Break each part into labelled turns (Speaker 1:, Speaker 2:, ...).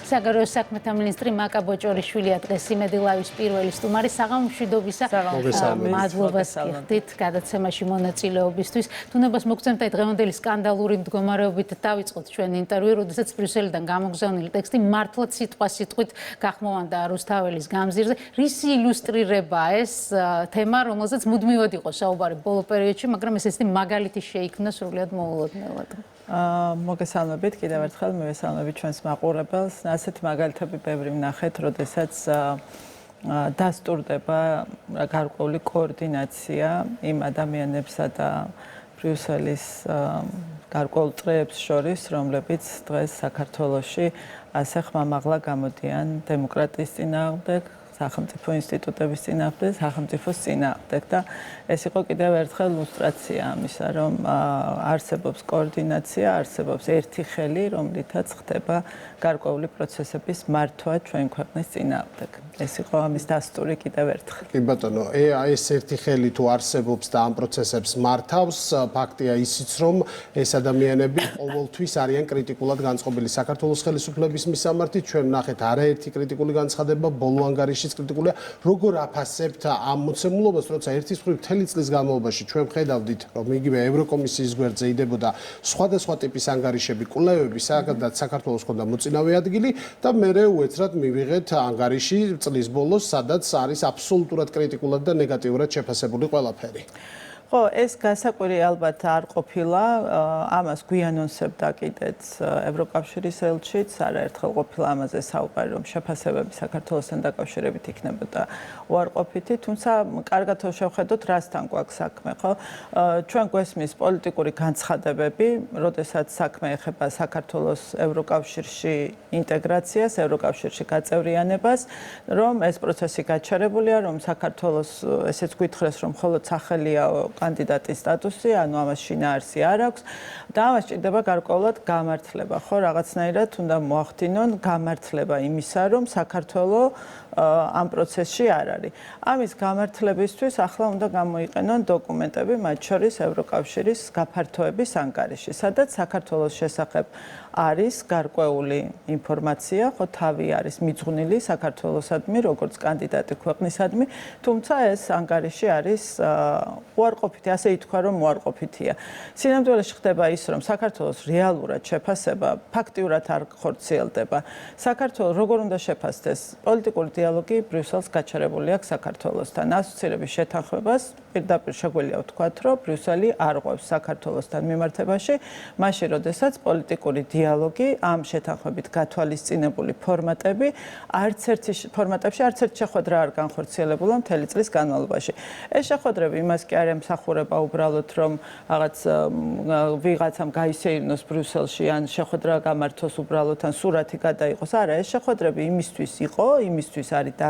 Speaker 1: საგარეო საქმეთა მინისტრი მაკა ბოჭორიშვილია დღეს იმედი ლაივის პირველი სტუმარი. საღამო მშვიდობისა. მადლობას გიხდით გადაცემაში მონაწილეობისთვის. თუნებას მოგცემთ აი დღევანდელი სკანდალური მდგომარეობით დავიწყოთ ჩვენ ინტერვიუ, როდესაც ბრიუსელიდან გამოგზავნილი ტექსტი მართლაც სიტყვით გახმოვანდა რუსთაველის გამზირზე. რისი ილუსტრირება ეს თემა, რომელზეც მუდმივად იყო საუბარი ბოლო პერიოდში, მაგრამ ეს ესეთი მაგალითი შეიქმნა სრულიად მოულოდნელად.
Speaker 2: მოგესალმებით, კიდევ ერთხელ მივესალმებით ჩვენს მაყურებელს. ასეთი მაგალითები ბევრი ვნახეთ, როდესაც დასტურდება გარკვეული კოორდინაცია იმ ადამიანებსა და ბრიუსელის გარკვეულ წრეებს შორის, რომლებიც დღეს საქართველოში ასე ხმამაღლა გამოდიან დემოკრატიის წინააღმდეგ, სახელმწიფო ინსტიტუტების წინააღმდეგ, სახელმწიფოს წინააღმდეგ და ეს იყო კიდევ ერთხელ ილუსტრაცია ამისა, რომ არსებობს კოორდინაცია, არსებობს ერთი ხელი, რომლითაც ხდება გარკვეული პროცესების მართვა ჩვენ ქვეყნის წინააღმდეგ. ეს იყო ამის დასტური კიდევ ერთხელ.
Speaker 3: კი ბატონო, ეს ერთი ხელი თუ არსებობს და ამ პროცესებს მართავს, ფაქტია ისიც, რომ ეს ადამიანები ყოველთვის არიან კრიტიკულად განწყობილი საქართველოს ხელისუფლების მისამართით. ჩვენ ვნახეთ არაერთი კრიტიკული განცხადება, ბოლო ანგარიშიც კრიტიკულია. როგორ აფასებთ ამ მოცემულობას, როცა ერთის მხრივ მთელი წლის განმავლობაში ჩვენ ვხედავდით, რომ იგივე ევროკომისიის გვერდზე იდებოდა სხვადასხვა ტიპის ანგარიშები, კვლევები, სადაც საქართველოს ჰქონდა მოწინავე ადგილი და მერე უეცრად მივიღეთ ანგარიში წლის ბოლოს, სადაც არის აბსოლუტურად კრიტიკულად და ნეგატიურად შეფასებული ყველაფერი.
Speaker 2: ხო, ეს გასაკვირი ალბათ არ ყოფილა, ამას გვიანონსებდა კიდეც ევროკავშირის ელჩიც, არაერთხელ ყოფილა ამაზე საუბარი, რომ შეფასებები საქართველოსთან დაკავშირებით იქნებოდა უარყოფითი, თუმცა კარგად შევხედოთ, რასთან გვაქვს საქმე, ხო? ჩვენ გვესმის პოლიტიკური განცხადებები, როდესაც საქმე ეხება საქართველოს ევროკავშირში ინტეგრაციას, ევროკავშირში გაწევრიანებას, რომ ეს პროცესი გაჩერებულია, რომ საქართველოს ესეც გითხრეს, რომ მხოლოდ სახელია კანდიდატის სტატუსი, ანუ ამას შინაარსი არ აქვს და ამას ჭირდება გარკვეულად გამართლება, ხო, რაღაცნაირად უნდა მოახდინონ გამართლება იმისა, რომ საქართველოს ამ პროცესში არ არის. ამის გამართლებისთვის ახლა უნდა გამოიყენონ დოკუმენტები, მათ შორის ევროკავშირის გაფართოების ანგარიში, სადაც საქართველოს შესახებ არის გარკვეული ინფორმაცია, ხო, თავი არის მიძღვნილი საქართველოსადმი, როგორც კანდიდატი ქვეყნისადმი, თუმცა ეს ანგარიში არის უარყოფითი, ასე ითქვა, რომ უარყოფითია. სინამდვილეში ხდება ის, რომ საქართველოს რეალურად შეფასება ფაქტიურად არ ხორციელდება. საქართველოს როგორ უნდა შეფასდეს? პოლიტიკური დიალოგი ბრიუსელს გაჩერებული აქვს საქართველოსთან. ასოცირების შეთანხმებას პირდაპირ შეგვიძლია ვთქვათ, რომ ბრიუსელი არ ყვევს საქართველოსთან მიმართებაში, მაშინ როდესაც პოლიტიკური დიალოგი ამ შეთანხმებით გათვალისწინებული ფორმატებში არც ერთი შეხვედრა არ განხორციელებულა მთელი წლის განმავლობაში. ეს შეხვედრები იმას კი არ ემსახურება უბრალოდ, რომ რაღაც ვიღაცამ გაისეირნოს ბრიუსელში ან შეხვედრა გამართოს უბრალოდ ან სურათი გადაიღოს. არა, ეს შეხვედრები იმისთვის იყო, იმისთვის არის და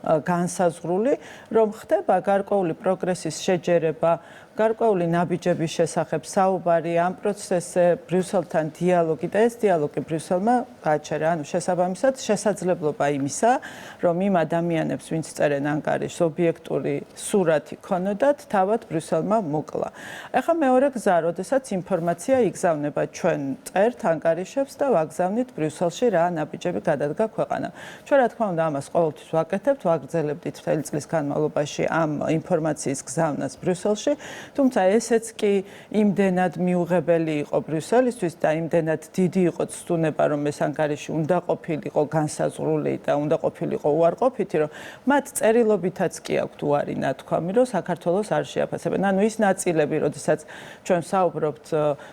Speaker 2: განსაზღვრული, რომ ხდება გარკვეული პროგრესის შეჯერება, გარკვეული ნაბიჯების შესახებ საუბარი, ამ პროცესზე ბრიუსელთან დიალოგი და ეს დიალოგი ბრიუსელმა გააჩერა. ანუ შესაბამისად შესაძლებლობა იმისა, რომ იმ ადამიანებს, ვინც წერენ ანგარიშს, ობიექტური სურათი ქონოდათ, თავად ბრიუსელმა მოკლა. ეხლა მეორე გზა, როდესაც ინფორმაცია იგზავნება, ჩვენ წერთ ანგარიშებს და ვაგზავნით ბრიუსელში რა ნაბიჯები გადადგა ქვეყანამ. ჩვენ რა თქმა უნდა ამას ყოველთვის ვაკეთებთ, ვაგრძელებდით მთელი წლის განმავლობაში ამ ინფორმაციის გზავნას ბრიუსელში. თუმცა ესეც კი იმდენად მიუღებელი იყო ბრიუსელისთვის და იმდენად დიდი იყო ცდუნება, რომ ეს ანგარიში უნდა ყოფილიყო განსაზღვრული და უნდა ყოფილიყო უარყოფითი, რომ მათ წერილობითაც კი აქვთ უარი ნათქვამი, რომ საქართველოს არ შეაფასებენ. ანუ ის ნაწილები, როდესაც ჩვენ საუბრობთ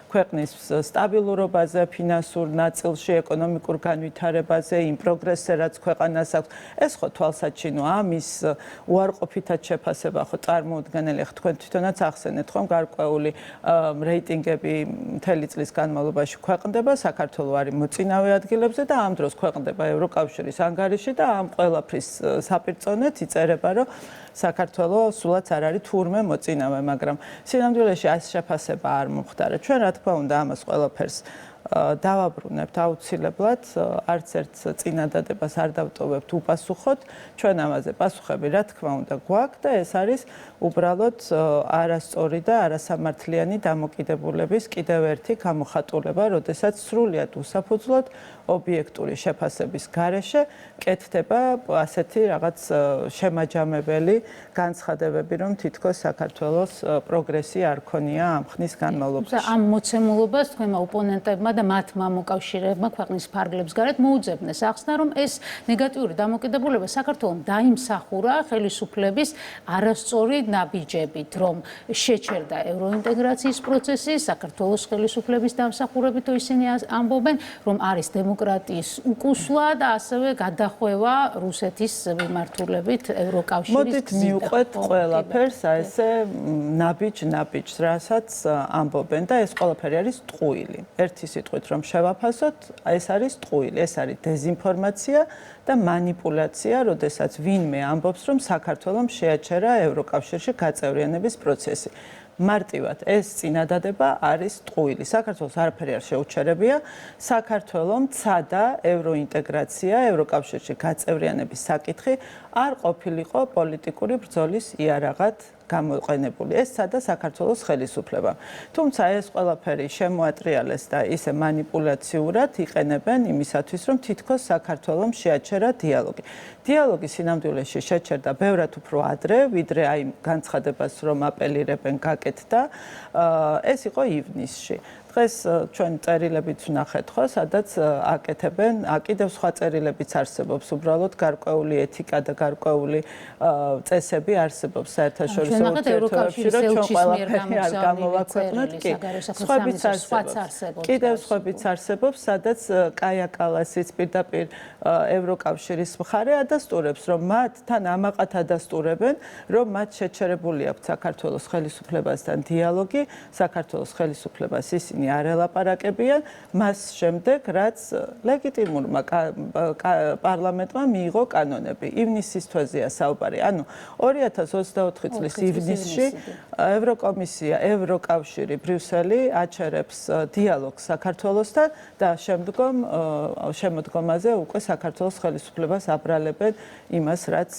Speaker 2: ქვეყნის სტაბილურობაზე, ფინანსურ ნაწილში, ეკონომიკურ განვითარებაზე, იმ პროგრესზე, რაც ქვეყანას აქვს, ეს ხო თვალსაჩინო ამის უარყოფითად შეფასება ხო წარმოუდგენელი, ხო თქვენ თვითონაც ახსენეთ ხომ გარკვეული რეიტინგები მთელი წლის განმავლობაში ქვეყნდება, საქართველოს არის მოწინავე ადგილებზე და ამ დროს ქვეყნდება ევროკავშირის ანგარიში და ამ ყველაფრის საპირწონეთ იწერება, რომ საქართველოს სულაც არ არის თურმე მოწინავე, მაგრამ სინამდვილეში ეს შეფასება არ მომხდარა. ჩვენ რა თქმა უნდა ამას ყველაფერს დავაბრუნებთ აუცილებლად, არც ერთ წინადადებას არ დავტოვებთ უპასუხოდ, ჩვენ ამაზე პასუხები რა თქმა უნდა გვაქვს და ეს არის უბრალოდ არასწორი და არასამართლიანი დამოკიდებულების კიდევ ერთი გამოხატულება, როდესაც სრულიად უსაფუძვლოდ ობიექტური შეფასების გარეშე კეთდება ასეთი რაღაც შემაჯამებელი განცხადებები, რომ თითქოს საქართველოს პროგრესი არ ქონია ამ ხნის განმავლობაში.
Speaker 1: ამ მოცემულობას თქვენმა ოპონენტებმა და მათმა მოკავშირეებმა ქვეყნის ფარგლებს გარეთ მოუძებნეს ახსნა, რომ ეს ნეგატიური დამოკიდებულება საქართველოს დაიმსახურა ხელისუფლების არასწორი ნაბიჯებით, რომ შეჩერდა ევროინტეგრაციის პროცესი, საქართველოს ხელისუფლების დამსახურებით ისინი ამბობენ, რომ არის დემოკრატიის უკუსვლა და ასევე გადახვევა რუსეთის მიმართულებით ევროკავშირის
Speaker 2: მოდით მივყვეთ ყველაფერს ესე ნაბიჯს, რასაც ამბობენ და ეს ყველაფერი არის ტყუილი. ერთი სიტყვით რომ შევაფასოთ, ეს არის ტყუილი, ეს არის დეზინფორმაცია და манипуляция, როდესაც ვინმე ამბობს, რომ საქართველოს შეაჩერა ევროკავშირში გაწევრიანების პროცესი. მარტივად ეს წინადადება არის ტყუილი. საქართველოს არაფერი არ შეუჩერებია. საქართველოს მცადა ევროინტეგრაცია, ევროკავშირში გაწევრიანების საკითხი არ ყოფილიყო პოლიტიკური ბრძოლის იარაღად გამოყენებული. ეს სადა საქართველოს ხელისუფლებამ. თუმცა ეს ყველაფერი შემოატრიალეს და ისე манипуляციურად იყენებენ იმისათვის, რომ თითქოს საქართველოს შეაჩერა დიალოგი. დიალოგი სინამდვილეში შეჩერდა ბევრად უფრო ადრე, ვიდრე აი განცხადებას რომ აპელირებენ გაკეთდა. ეს იყო ივნისში. დღეს ჩვენ წერილებიც ვნახეთ ხო, სადაც აკეთებენ, კიდევ სხვა წერილებიც არსებობს, უბრალოდ გარკვეული ეთიკა და გარკვეული წესები არსებობს საერთაშორისო ურთიერთობებში, რომ ჩვენ ყველაფერი არ გამოვაქვეყნოთ, კი. სხვაებიც არსებობს. კიდევ სხვაებიც არსებობს, სადაც კაია კალასიც პირდაპირ ევროკავშირის მხარე ადასტურებს, რომ მათ თან ამაყად ადასტურებენ, რომ მათ შეჩერებული აქვს საქართველოს ხელისუფლებასთან დიალოგი, საქართველოს ხელისუფლებას ისინი არ ელაპარაკებიან, მას შემდეგ, რაც ლეგიტიმურმა პარლამენტმა მიიღო კანონები. ივნისის თვეზეა საუბარი. ანუ 2024 წლის ივნისში ევროკომისია, ევროკავშირი, ბრიუსელი აჩერებს დიალოგს საქართველოსთან და შემოდგომაზე უკვე საქართველოს ხელისუფლებას აბრალებენ იმას, რაც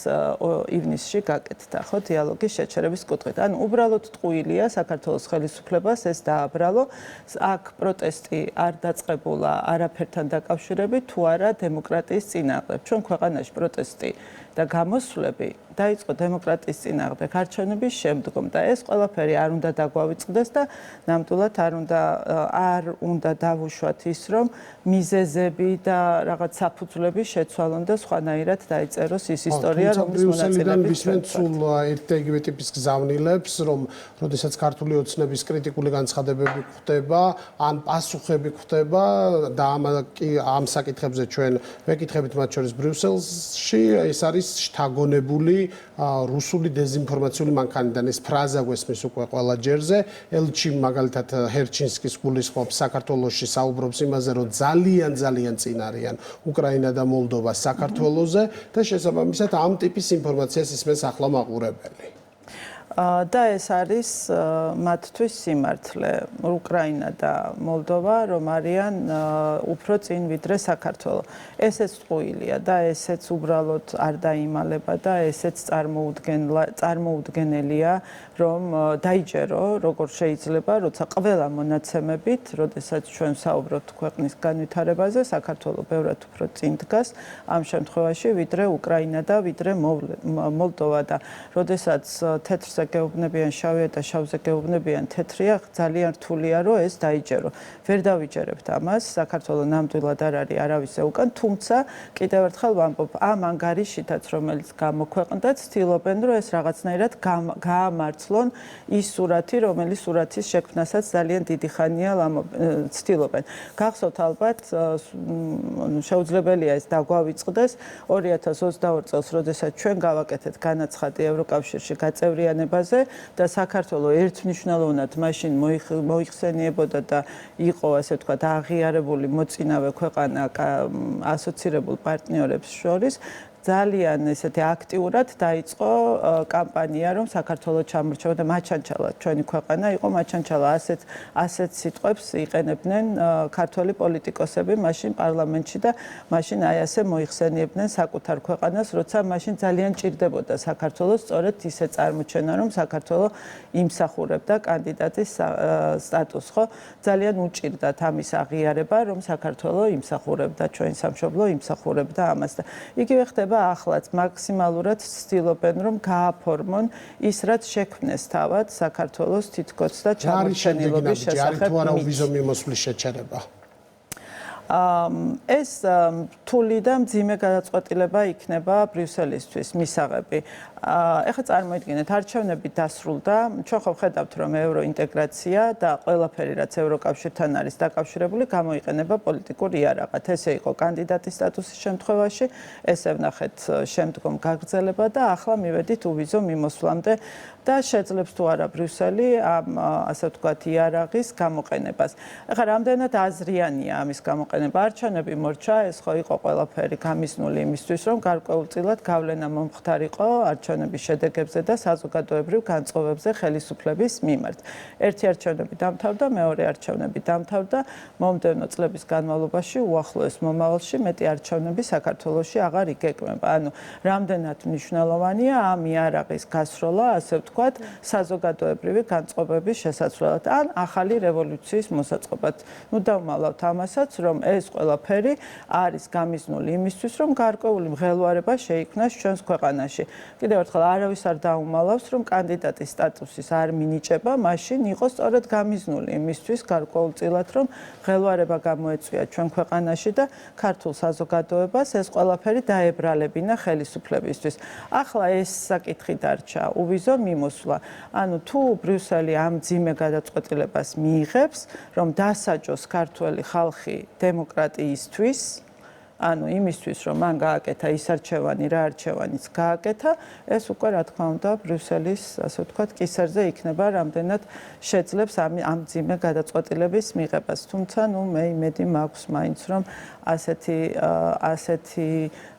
Speaker 2: ივნისში გაკეთდა, ხო, დიალოგის შეჩერების კუთხით. ანუ უბრალოდ ტყუილია საქართველოს ხელისუფლებას ეს დააბრალო. აქ პროტესტი არ დაწყებულა არაფერთან დაკავშირებით, თუ არა დემოკრატიის წინააღმდეგ. ჩვენ ქვეყანაში პროტესტი და გამოსვლები დაიწყო დემოკრატიის წინააღმდეგ არჩევნების შემდგომ და ეს ყველაფერი არ უნდა დაგვავიწყდეს და ნამდვილად არ უნდა დავუშვათ ის, რომ მიზეზები და რაღაც საფუძვლები შეცვალონ და სხვანაირად დაიწეროს ის ისტორია, რომლის მონაწილეობით
Speaker 3: სულ ერთ და იგივე ტიპის გზავნილებს, რომ როდესაც ქართული ოცნების კრიტიკული განცხადებები ხდება, ან პასუხები ხდება და ამ საკითხებზე ჩვენ ვეკითხებით მათ შორის ბრიუსელში, ეს არის შთაგონებული რუსული დეზინფორმაციული მანქანიდან. ეს ფრაზა გვესმის უკვე ყველა ჯერზე. ელჩი მაგალითად ჰერჩინსკის გულისხმობს საქართველოში, საუბრობს იმაზე, რომ ძალიან წინ არიან უკრაინა და მოლდოვა საქართველოზე და შესაბამისად ამ ტიპის ინფორმაციას ისმენს ახლა მაყურებელი.
Speaker 2: და ეს არის მათთვის სიმართლე. უკრაინა და მოლდოვა რომ არიან უფრო წინ ვიდრე საქართველო. ესეც ტყუილია და ესეც უბრალოდ არ დაიმალება და ესეც წარმოუდგენელია, რომ დაიჯერო, როგორ შეიძლება, როცა ყველა მონაცემებით, როდესაც ჩვენ საუბრობთ ქვეყნის განვითარებაზე, საქართველო ბევრად უფრო წინ დგას ამ შემთხვევაში, ვიდრე უკრაინა და ვიდრე მოლდოვა და როდესაც თეთრზე გეუბნებიან შავია და შავზე გეუბნებიან თეთრია, ძალიან რთულია, რომ ეს დაიჯერო. ვერ დავიჯერებთ ამას, საქართველო ნამდვილად არ არის არავის უკან, თუმცა კიდევ ერთხელ ვამბობ, ამ ანგარიშითაც, რომელიც გამოქვეყნდათ, ცდილობენ, რომ ეს რაღაცნაირად გაამართლონ ის სურათი, რომელიც სურათის შექმნასაც ძალიან დიდი ხანია ცდილობენ. გახსოვთ ალბათ, შეუძლებელია ეს დაგვავიწყდეს 2022 წელს, როდესაც ჩვენ გავაკეთეთ განაცხადი ევროკავშირში გაწევრიანებაზე და საქართველო ერთმნიშვნელოვნად მაშინ მოიხსენიებოდა და იყო ასე ვთქვათ აღიარებული მოწინავე ქვეყანა ასოცირებულ პარტნიორებს შორის. ძალიან ესეთი აქტიურად დაიწყო კამპანია, რომ საქართველოს ჩამორჩება და მაჩანჩალა ჩვენი ქვეყანა იყო, მაჩანჩალა ასეთ სიტყვებს იყენებდნენ ქართველი პოლიტიკოსები მაშინ პარლამენტში და მაშინ აი ასე მოიხსენიებდნენ საკუთარ ქვეყანას, როცა მაშინ ძალიან ჭირდებოდა საქართველოს სწორედ ისე წარმოჩენა, რომ საქართველო იმსახურებდა კანდიდატის სტატუსს, ხო? ძალიან უჭირდათ ამის აღიარება, რომ საქართველო იმსახურებდა ჩვენ სამშობლო, იმსახურებდა ამას და იგივე ხდება ახლაც მაქსიმალურად ცდილობენ, რომ გააფორმონ ის, რაც შექმნეს თავად საქართველოს თითქოს და ჩამორჩენილობის შესახებ.
Speaker 3: თუ არა უვიზო მიმოსვლის შეჩერება.
Speaker 2: ეს რთული და მძიმე გადაწყვეტილება იქნება ბრიუსელისთვის მისაღები. ეხლა წარმოიდგინეთ, არჩევნები დასრულდა, ჩვენ ხო ვხედავთ, რომ ევროინტეგრაცია და ყველაფერი, რაც ევროკავშირთან არის დაკავშირებული, გამოიყენება პოლიტიკურ იარაღად. ესე იყო კანდიდატის სტატუსის შემთხვევაში, ესე ვნახეთ შემდგომ გაგრძელება და ახლა მივედით უვიზო მიმოსვლამდე და შეძლებს თუ არა ბრიუსელი ამ ასე ვთქვათ იარაღის გამოყენებას. ეხლა რამდენად აზრიანია ამის გამოყენება? არჩევნები მორჩა, ეს ხო იყო ყველაფერი გამიზნული იმისთვის, რომ გარკვეულწილად გავლენა მომხდარიყო არჩევნების შედეგებზე და საზოგადოებრივ განწყობებზე ხელისუფლების მიმართ. ერთი არჩევნები დამთავრდა, მეორე არჩევნები დამთავრდა, მომდევნო წლების განმავლობაში უახლოეს მომავალში მეტი არჩევნები საქართველოში აღარ იგეგმება. ანუ რამდენად მნიშვნელოვანია ამ იარაღის გასროლა, ასე ვთქვათ, საზოგადოებრივი განწყობების შესაცვლელად ან ახალი რევოლუციის მოსაწყობად. ნუ დავმალავთ ამასაც, რომ ეს ყველაფერი არის გამიზნული იმისთვის, რომ გარკვეული მღელვარება შეიქმნას ჩვენს ქვეყანაში. კიდევ ერთხელ არავის არ დაუმალავს, რომ კანდიდატის სტატუსის არ მინიჭება, მაშინ იყო სწორედ გამიზნული იმისთვის გარკვეულწილად, რომ მღელვარება გამოეწვია ჩვენ ქვეყანაში და ქართულ საზოგადოებას ეს ყველაფერი დაებრალებინა ხელისუფლებისთვის. ახლა ეს საკითხი დარჩა, უვიზო მიმოსვლა. ანუ თუ ბრიუსელი ამ მძიმე გადაწყვეტილებას მიიღებს, რომ დასაჯოს ქართველი ხალხი დემოკრატიისთვის, ანუ იმისთვის, რომ მან გააკეთა ის არჩევანი, რა არჩევანიც გააკეთა, ეს უკვე რა თქმა უნდა ბრიუსელის, ასე ვთქვათ, კისერზე იქნება, რამდენად შეძლებს ამ მძიმე გადაწყვეტილების მიღებას. თუმცა, ნუ მე იმედი მაქვს მაინც, რომ ასეთი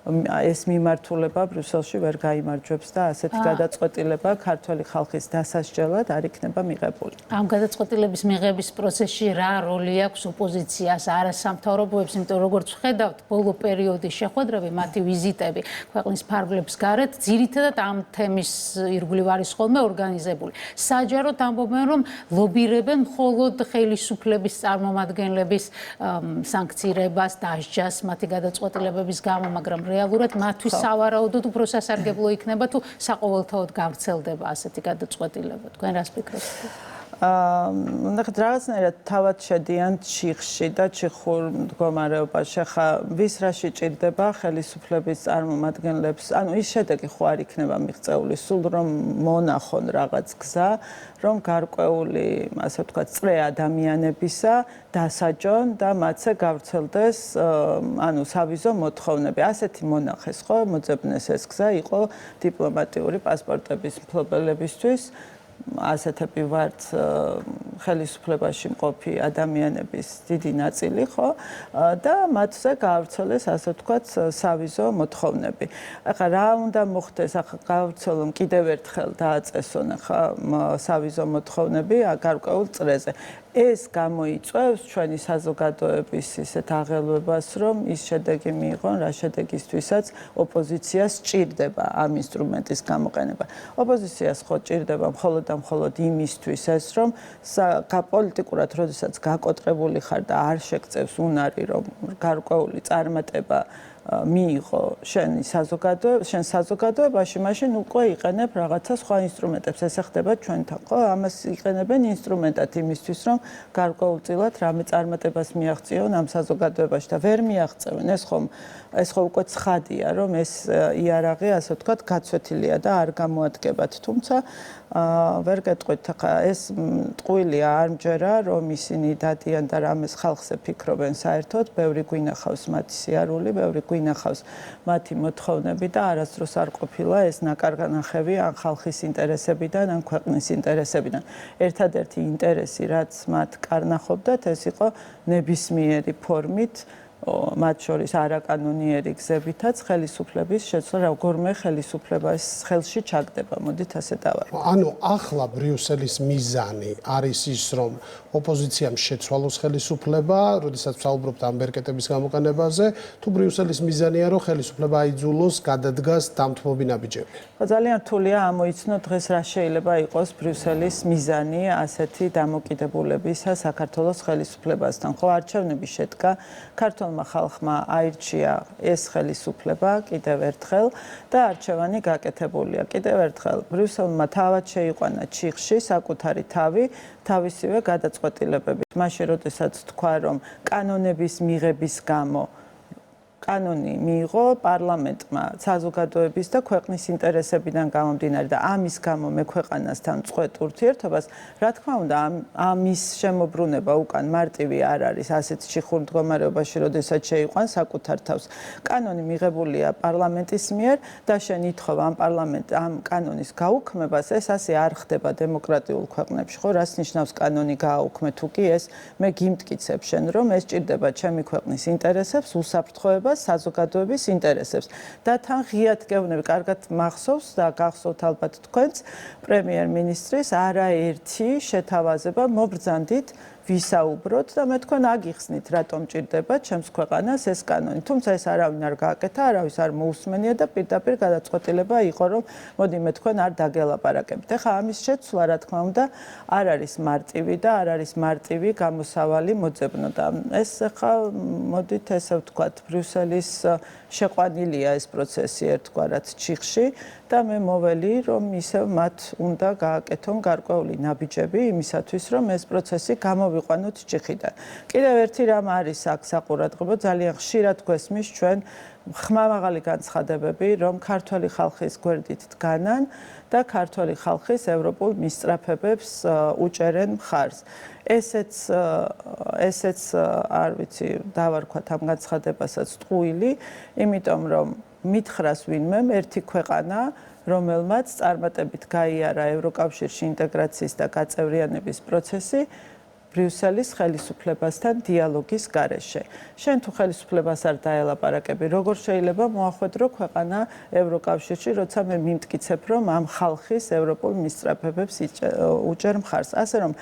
Speaker 2: ეს მიმართულება ბრიუსელში ვერ გაიმარჯვებს და ასეთი გადაწყვეტილება ქართველი ხალხის დასასჯელად არ იქნება მიღებული.
Speaker 1: ამ გადაწყვეტილების მიღების პროცესში რა როლი აქვს ოპოზიციას, არასამთავრობოებს, იმიტომ როგორც ვხედავთ, ბოლო პერიოდის შეხვედრები, მათი ვიზიტები ქვეყნის ფარგლებს გარეთ, ძირითადად ამ თემის ირგვლივ არის ხოლმე ორგანიზებული. საჯაროდ ამბობენ, რომ ლობირებენ მხოლოდ ხელისუფლების წარმომადგენლების სანქცირებას, დასჯას მათი გადაწყვეტილებების გამო, მაგრამ რეალურად მათთვის სავარაუდოდ უფრო სასარგებლო იქნება თუ საყოველთაოდ გავრცელდება ასეთი გადაწყვეტილება. თქვენ რას ფიქრობთ?
Speaker 2: ნახეთ, რაღაცნაირად თავად შედიან ჩიხში და ჩიხურ მდგომარეობაში. ხა ვის რაში ჭირდება ხელისუფლების წარმომადგენლებს? ანუ ის შედეგი ხო არ იქნება მიღწეული, სულ რომ მონახონ რაღაც გზა, რომ გარკვეული, ასე ვთქვათ, წრე ადამიანებისა დასაჯონ და მათზე გავრცელდეს ანუ სავიზო მოთხოვნები. ასეთი მონახეს ხო, მოძებნეს ეს გზა იყო დიპლომატიური პასპორტების მფლობელებისთვის. ასეთები ვართ ხელისუფლებაში მყოფი ადამიანების დიდი ნაწილი, ხო? და მათზე გაავრცელეს, ასე ვთქვათ, სავიზო მოთხოვნები. ახლა რა უნდა მოხდეს? ახლა გაავრცელონ კიდევ ერთხელ დააწესონ ახლა სავიზო მოთხოვნები გარკვეულ წრეზე. ეს გამოიწვევს ჩვენი საზოგადოების ისეთ აღელვებას, რომ ის შედეგი მიიღონ, რა შედეგისთვისაც ოპოზიციას ჭირდება ამ ინსტრუმენტის გამოყენება. ოპოზიციას ხო ჭირდება მხოლოდ და მხოლოდ იმისთვის ეს, რომ პოლიტიკურად, როდესაც გაკოტრებული ხარ და არ შეგწევს უნარი, რომ გარკვეული წარმატება მიიღო შენ საზოგადოებაში, მაშინ უკვე იყენებ რაღაცა სხვა ინსტრუმენტებს. ესე ხდება ჩვენთან, ხო? ამას იყენებენ ინსტრუმენტად იმისთვის, რომ გარკვეულწილად რამე წარმატებას მიაღწიონ ამ საზოგადოებაში და ვერ მიაღწევენ. ეს ხო უკვე ცხადია, რომ ეს იარაღი, ასე ვთქვათ, გაცვეთილია და არ გამოადგებათ. თუმცა ვერ გეტყვით, ხა ეს ტყუილია არ მჯერა, რომ ისინი დადიან და რამეს ხალხზე ფიქრობენ საერთოდ, ბევრი გვინახავს მათი სიარული, ბევრი გვინახავს მათი მოთხოვნები და არასდროს არ ყოფილა ეს ნაკარგანახევი ან ხალხის ინტერესებიდან, ან ქვეყნის ინტერესებიდან. ერთადერთი ინტერესი, რაც მათ კარნახობდათ, ეს იყო ნებისმიერი ფორმით მათ შორის არაკანონიერი გზებითაც ხელისუფლების შეცვლა როგორმე ხელისუფლებას ხელში ჩაგდება. მოდით ასე დავარქვა.
Speaker 3: ანუ ახლა ბრიუსელის მიზანი არის ის, რომ ოპოზიციამ შეცვალოს ხელისუფლება, როდესაც ვსაუბრობთ ამ ბერკეტების გამოყენებაზე, თუ ბრიუსელის მიზანია, რომ ხელისუფლება აიძულოს, გადადგას დამთმობი ნაბიჯები.
Speaker 2: ძალიან რთულია ამოიცნოთ დღეს რა შეიძლება იყოს ბრიუსელის მიზანი ასეთი დამოკიდებულებისა საქართველოს ხელისუფლებასთან. ხო, არჩევნები შედგა, ქართულმა ხალხმა აირჩია ეს ხელისუფლება კიდევ ერთხელ და არჩევანი გაკეთებულია. კიდევ ერთხელ ბრიუსელმა თავად შეიყვანა ჩიხში საკუთარი თავისივე გადაწყვეტილებებით. მაშინ როდესაც თქვა, რომ კანონების მიღების გამო კანონი მიიღო პარლამენტმა საზოგადოების და ქვეყნის ინტერესებიდან გამომდინარე და ამის გამო მექვეყანასთან წყვეტ ურთიერთობას, რა თქმა უნდა, ამის შემოbrunება უკან მარტივი არ არის ასეთ ჩიხურ მდგომარეობაში, როდესაც შეიყვან საკუთარ თავს. კანონი მიღებულია პარლამენტის მიერ და შენ ითხოვ ამ კანონის გაუქმებას, ეს ასე არ ხდება დემოკრატიულ ქვეყნებში, ხო? რას ნიშნავს კანონი გააუქმე? თუ კი ეს მე გიმტკიცებ შენ, რომ ეს ჭირდება ჩემი ქვეყნის ინტერესებს, უსაფრთხოებას საზოგადოების ინტერესებს და თან ღიად გეუბნები, კარგად მახსოვს და გახსოვთ ალბათ თქვენც პრემიერ-მინისტრის არაერთი შეთავაზება მობრძანდით ვისაუბროთ და მე თქვენ აგიხსნით რატომ ჭირდება ჩემს ქვეყანას ეს კანონი. თუმცა ეს არავინ არ გააკეთა, არავის არ მოусმენია და პირდაპირ გადაწყვეტილება იყო, რომ მოდი მე თქვენ არ დაგელაპარაკებთ. ეხლა ამის შეცვლა, რა თქმა უნდა, არ არის მარტივი და არ არის მარტივი გამოსავალი მოძებნო და ეს ეხლა მოდით ესე ვთქვათ, ბრიუსელის შეყვანილია ეს პროცესი ერთგვარად ჩიხში და მე მოველი, რომ ისევ მათ უნდა გააკეთონ გარკვეული ნაბიჯები იმისათვის, რომ ეს პროცესი გამოვიყვანოთ ჩიხიდან. კიდევ ერთი რამ არის აქ საყურადღებო, ძალიან ხშირად გვესმის ჩვენ ხმამაღალი განცხადებები, რომ ქართველი ხალხის გვერდით დგანან და ქართველი ხალხის ევროპულ მისწრაფებებს უჭერენ მხარს. ესეც არ ვიცი, დავარქვათ ამ განცხადებასაც ტყუილი, იმიტომ რომ მითხრას ვინმემ ერთი ქვეყანა, რომელმაც წარმატებით გაიარა ევროკავშირში ინტეგრაციის და გაწევრიანების პროცესი ბრიუსელის ხელისუფლებასთან დიალოგის გარეშე. შენ თუ ხელისუფლებას არ დაელაპარაკები, როგორ შეიძლება მოახვედრო ქვეყანა ევროკავშირში, როცა მე მიმტკიცებ, რომ ამ ხალხის ევროპულ მისწრაფებებს უჭერ მხარს. ასე რომ,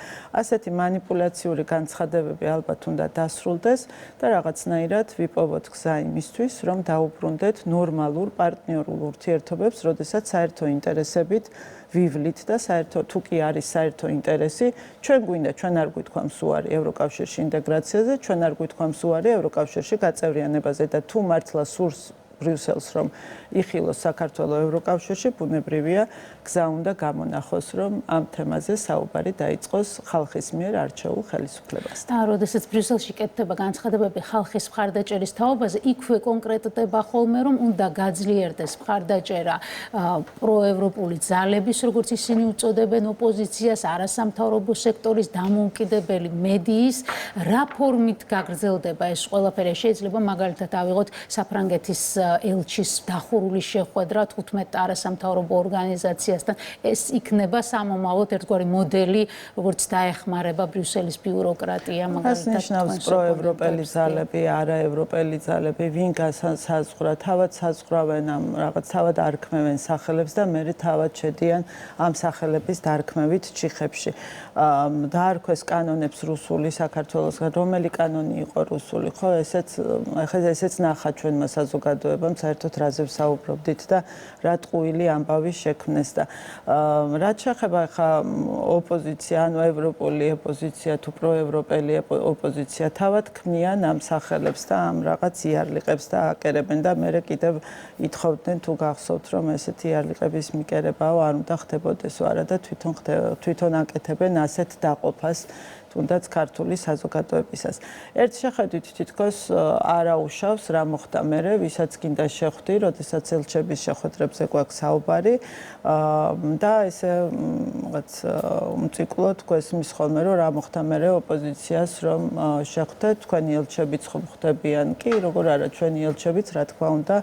Speaker 2: ასეთი манипуляციური განცხადებები ალბათ უნდა დასრულდეს და რაღაცნაირად ვიპოვოთ გზა იმისთვის, რომ დაუბრუნდეთ ნორმალურ პარტნიორულ ურთიერთობებს, როდესაც საერთო ინტერესებით ვივლით და საერთო თუ კი არის საერთო ინტერესი, ჩვენ გვინდა, ჩვენ არ გვითქვამს უარი ევროკავშირში ინტეგრაციაზე, ჩვენ არ გვითქვამს უარი ევროკავშირში გაწევრიანებაზე და თუ მართლა სურს ბრიუსელს რომ იხილოს საქართველოს ევროკავშირში, ბუნებრივია გზა უნდა გამონახოს, რომ ამ თემაზე საუბარი დაიწყოს ხალხის მიერ არჩეულ ხელისუფლებასთან.
Speaker 1: და როდესაც ბრიუსელში კეთდება განცხადებები ხალხის მხარდაჭერის თაობაზე, იქვე კონკრეტდება ხოლმე, რომ უნდა გაძლიერდეს მხარდაჭერა პროევროპული ძალების, როგორც ისინი უწოდებენ ოპოზიციას, არასამთავრობო სექტორის, დამოუკიდებელი მედიის, რა ფორმით გაგრძელდება ეს ყველაფერი. შეიძლება მაგალითად ავიღოთ საფრანგეთის ელჩის დახურული შეხვედრა 15 არასამთავრობო ორგანიზაციასთან. ეს იქნება სამომავლოდ ერთგვარი მოდელი, როგორც დაეხმარება ბრიუსელის ბიუროკრატია,
Speaker 2: მაგალითად. ეს ნიშნავს პროევროპელი ძალები, არაევროპელი ძალები, ვინ განსაზღვრა, თავად საზღვრავენ ამ რაღაც თავად არქმევენ სახელებს და მე თავად შედიან ამ სახელების დარქმევით ჩიხებში. დაარქვეს კანონებს რუსული საქართველოსგან, რომელი კანონი იყო რუსული, ხო, ესეც ნახა ჩვენმა საზოგადოებამ საერთოდ რაზე ვსაუბრობდით და რა ტყუილი ამბავი შექმნეს და რაც შეეხება ხა ოპოზიცია, ანუ ევროპული ოპოზიცია თუ პროევროპელი ოპოზიცია თავად ქმნიან ამ სახელებს და ამ რაღაც იარლიყებს და აკერებენ და მე კიდევ ითხოვდნენ თუ გახსოვთ რომ ესეთი იარლიყების მიკერებაო არ უნდა ხდებოდესო არა და თვითონ აკეთებენ ასეთ დაყოფას თუნდაც ქართული საზოგადოებისას. ერთ შეხედვით თითქოს არაუშავს რა მოხდა მერე, ვისაც გინდა შეხვდი, როდესაც ელჩების შეხვედრებზე გვაქვს საუბარი და ესე რაღაც უმციკლოდ გვესმის ხოლმე რომ რა მოხდა მერე ოპოზიციას რომ შეხვდეთ, თქვენი ელჩებიც ხომ ხდებიან კი, როგორ არა ჩვენი ეЛჩებიც რა თქმა უნდა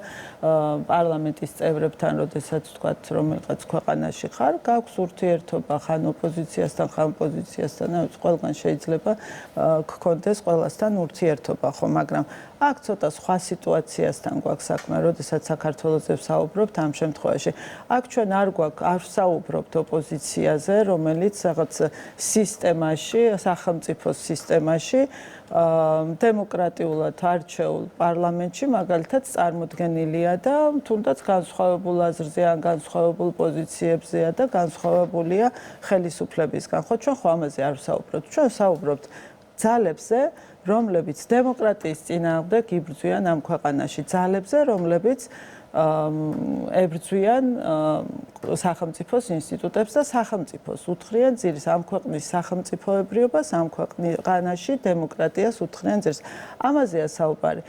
Speaker 2: პარლამენტის წევრებთან, როდესაც თქვათ რომელიღაც ქვეყანაში ხარ, გაქვს ურთიერთობა ხან ოპოზიციასთან, ხან პოზიციასთან, ყველგან შეიძლება გქონდეს ყველასთან ურთიერთობა, ხო, მაგრამ აქ ცოტა სხვა სიტუაციასთან გვაქვს საქმე, როდესაც საქართველოზე ვსაუბრობთ ამ შემთხვევაში. აქ ჩვენ არ ვსაუბრობთ ოპოზიციაზე, რომელიც რაღაც სისტემაში, სახელმწიფო სისტემაში დემოკრატიულად არჩეულ პარლამენტში მაგალითად წარმოდგენილია და თუნდაც განსხვავებულ აზრზე ან განსხვავებულ პოზიციებზეა და განსხვავებულია ხელისუფლებისგან. ხო, ჩვენ ხო ამაზე არ ვსაუბრობთ. ჩვენ ვსაუბრობთ ძალებზე, რომლებიც დემოკრატიის წინააღმდეგ იბრძვიან ამ ქვეყანაში, ძალებზე, რომლებიც ებრძვიან სახელმწიფოს ინსტიტუტებს და სახელმწიფოს უთხრიან ძირს ამ ქვეყნის სახელმწიფოებრიობას, ამ ქვეყანაში დემოკრატიას უთხრიან ძირს. ამაზეა საუბარი.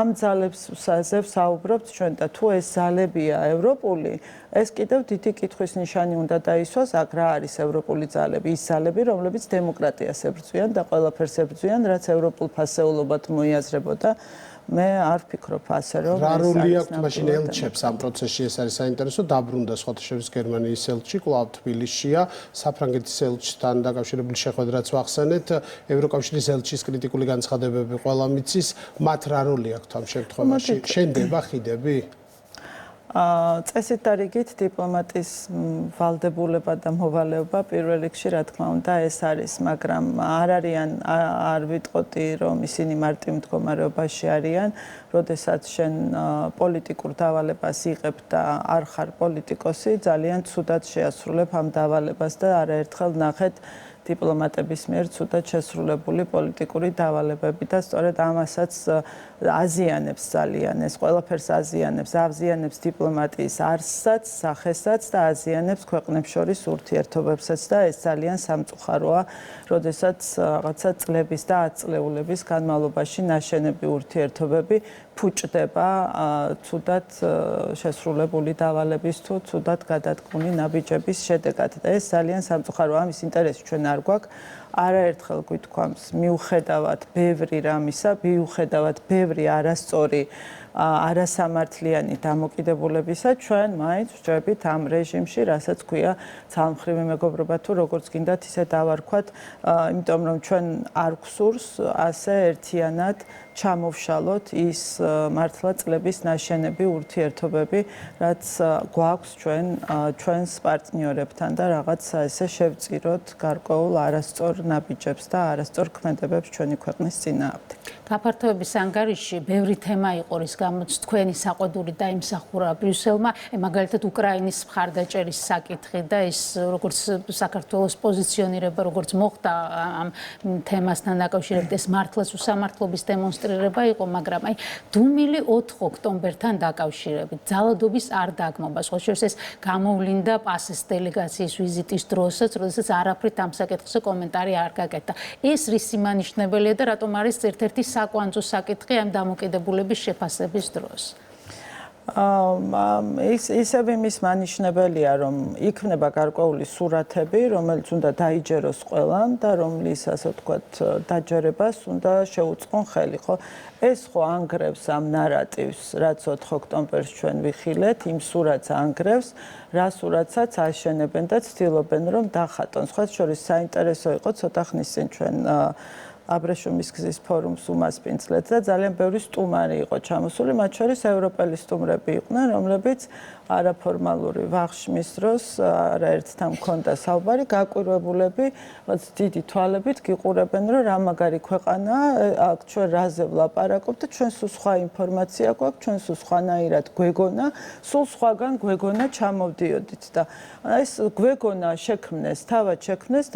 Speaker 2: ამ ძალებზე ვსაუბრობთ ჩვენ და თუ ეს ძალებია ევროპული, ეს კიდევ დიდი კითხვის ნიშანი უნდა დაისვას, აქ რა არის ევროპული ძალები, ის ძალები, რომლებიც დემოკრატიას ებრძვიან და ყველაფერს ებრძვიან, რაც ევროპულ ფასეულობად მოიაზრებოდა. მე არ ვფიქრობ ასე, რომ
Speaker 3: რა როლი აქვს მაშინ ელჩებს ამ პროცესში, ეს არის საინტერესო. დაბრუნდა სხვათა შორის გერმანიის ელჩი, კვლავ თბილისშია, საფრანგეთის ელჩთან დაკავშირებული შეხვედრაც ვახსენეთ. ევროკავშირის ელჩის კრიტიკული განცხადებები ყველა მიცის, მათ რა როლი აქვს ამ შემთხვევაში? შენდება ხიდები?
Speaker 2: წესით და რიგით დიპლომატის ვალდებულება და მოვალეობა პირველ რიგში რა თქმა უნდა ეს არის, მაგრამ არ ვიტყოდი რომ ისინი მარტივ მდგომარეობაში არიან, როდესაც შენ პოლიტიკურ დავალებას იღებ და არ ხარ პოლიტიკოსი, ძალიან ცუდად შეასრულებ ამ დავალებას და არაერთხელ ნახეთ დიპლომატების მიერ ცუდად შესრულებული პოლიტიკური დავალებები და სწორედ ამასაც აზიანებს ძალიან ეს ყველაფერს აზიანებს დიპლომატიის არსსაც, სახესაც და აზიანებს ქვეყნებს შორის ურთიერთობებსაც და ეს ძალიან სამწუხაროა, როდესაც რაღაცა წლების და ათწლეულების განმავლობაში ნაშენები ურთიერთობები ფუჭდება ცუდად შესრულებული დავალების თუ ცუდად გადადგმული ნაბიჯების შედეგად და ეს ძალიან სამწუხაროა. ამის ინტერესი ჩვენ არ გვაქვს. არაერთხელ გვითქვამს მიუხედავად ბევრი რამისა, მიუხედავად ბევრი არასწორი არასამართლიანი დამოკიდებულებისა, ჩვენ მაინც ვჭრებით ამ რეჟიმში, რასაც ქვია ძალმხრივი მეგობრობა თუ როგორც გინდათ ისე დავარქვათ, იმიტომ რომ ჩვენ არ გვსურს ასე ერთიანად ჩამოვშალოთ ის მართლა წლების ნაშენები ურთიერთობები, რაც გვაქვს ჩვენს პარტნიორებთან და რაღაც ესე შევწიროთ გარკვეულ არასწორ ნაბიჯებს და არასწორ ქმედებებს ჩვენი ქვეყნის წინააღმდეგ.
Speaker 1: გაფართოების ანგარიშში ბევრი თემა იყო, რის გამოც თქვენი საყვედური დაიმსახურა ბრიუსელმა, მაგალითად უკრაინის მხარდაჭერის საკითხი და ის როგორც საქართველოს პოზიციონირება, როგორც მოხდა ამ თემასთან დაკავშირებით, ეს მართლაც უსამართლობის დემონსტრირება იყო, მაგრამ აი დუმილი 4 ოქტომბერთან დაკავშირებით ძალადობის არ დაგმობა. სხვა შორის ეს გამოვლინდა პასეს დელეგაციის ვიზიტის დროსაც, როდესაც არაფრით ამ საკითხზე კომენტარი არ გაკეთდა. ეს რის სიმანიშნებელია და რატომ არის ერთ-ერთი საკვანძო საკითხი ამ დამოკიდებულების შეფასების დროს? ისევ იმის მანიშნებელია, რომ იქნება გარკვეული სურათები, რომელიც უნდა დაიჯეროს ყველამ და რომლის, ასე ვთქვათ, დაჯერებას უნდა შეუწყონ ხელი, ხო? ეს ხო ანგრევს ამ ნარატივს, რაც 4 ოქტომბერს ჩვენ ვიხილეთ, იმ სურათს ანგრევს, რა სურათსაც აშენებენ და ცდილობენ, რომ დახატონ. სხვა შორის საინტერესო იყო ცოტა ხნის წინ ჩვენ აბრეშუმის გზის ფორუმს უმასპინძლეთ და ძალიან ბევრი სტუმარი იყო ჩამოსული, მათ შორის ევროპელი სტუმრები იყვნენ, რომლებიც არაფორმალური ვახშმის დროს არაერთთან მქონდა საუბარი, გაკვირვებულები, დიდი თვალებით გიყურებენ, რომ რა მაგარი ქვეყანაა, აქ ჩვენ რაზე ვლაპარაკობთ და ჩვენ სულ სხვა ინფორმაცია გვაქვს, ჩვენ სულ სხვანაირად გვეგონა, სულ სხვაგან გვეგონა ჩამოვდიოდით და ეს გვეგონა შექმნეს, თავად შექმნეს,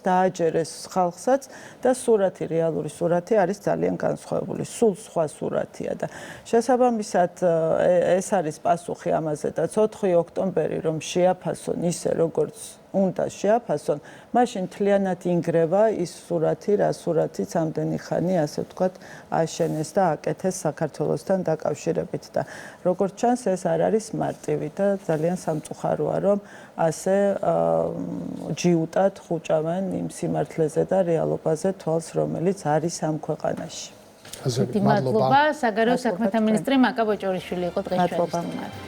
Speaker 1: დააჯერეს ხალხსაც და სურათი, რეალური სურათი არის ძალიან განსხვავებული, სულ სხვა სურათია და შესაბამისად ეს არის პასუხი ამაზე და 4 ოქტომბერი რომ შეაფასონ ისე როგორც უნდა შეაფასონ, მაშინ მთლიანად ინგრევა ის სურათი, რა სურათიც ამდენი ხანი, ასე ვთქვათ, აშენეს და აკეთეს საქართველოსთან დაკავშირებით და როგორც ჩანს, ეს არ არის მარტივი და ძალიან სამწუხაროა, რომ ასე ჯიუტად ხუჭავენ იმ სიმართლეზე და რეალობაზე თვალს, რომელიც არის ამ ქვეყანაში. მადლობა, საგარეო საქმეთა მინისტრი მაკა ბოჭორიშვილი იყო დღეს ჩვენი სტუმარი.